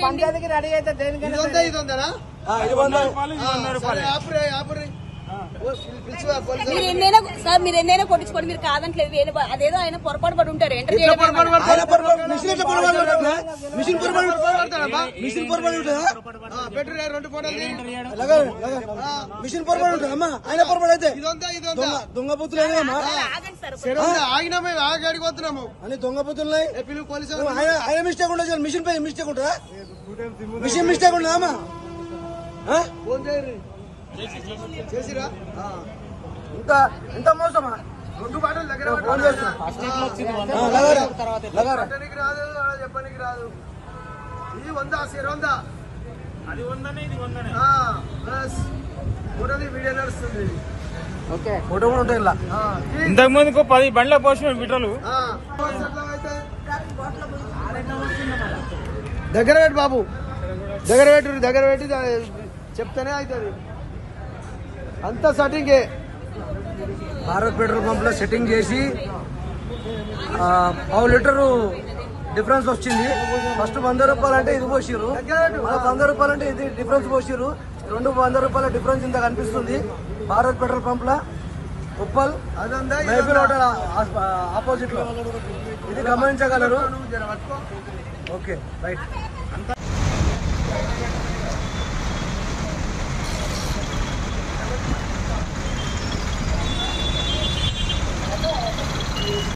పంచాయతీకి రెడీ అయితే దేనికైనా మీరు ఎన్నైనా కొట్టించుకోండి, మీరు కాదంటలేదు. అదేదో ఆయన పొరపాటు పడి ఉంటారు. మిషన్ పొరపాటు మిషన్ పొరపాటు ఉంటుంది అమ్మా. ఆయన పొరపాటు అయితే దొంగ బుద్ధులు ఆగినామే ఆగాడికి వస్తున్నాము అని దొంగ బుద్ధులున్నాయి. ఆయన మిస్టేక్ ఉండదు, మిషన్ పై మిస్టేక్ ఉంటుందా? మిషన్ మిస్టేక్ ఉండదా అమ్మా? చేసిరా ఇంత మోసమా? రెండు బాటలు దగ్గర చెప్పడానికి రాదు. ఇది 100 అది 100 వీడియో నడుస్తుంది. ఫోటో కూడా ఉంటాయి ఇలా. ఇంతకు ముందుకు 10 బండ్ల పోసిన మీటర్లు దగ్గర పెట్టి బాబు, దగ్గర పెట్టి చెప్తానే అవుతుంది. అంతా సెట్టింగే. భారత్ పెట్రోల్ పంప్ లో సెట్టింగ్ చేసి 1/2 లీటరు డిఫరెన్స్ వచ్చింది. ఫస్ట్ 100 రూపాయలు అంటే ఇది పోసిరు, 100 రూపాయలు అంటే ఇది డిఫరెన్స్ పోసిరు. 200 రూపాయల డిఫరెన్స్ ఇంత కనిపిస్తుంది భారత్ పెట్రోల్ పంప్ లో. ఉప్పల్ మైఫిల్ హోటల్ ఆపోజిట్ లో ఇది గమనించగలరు. Okay right.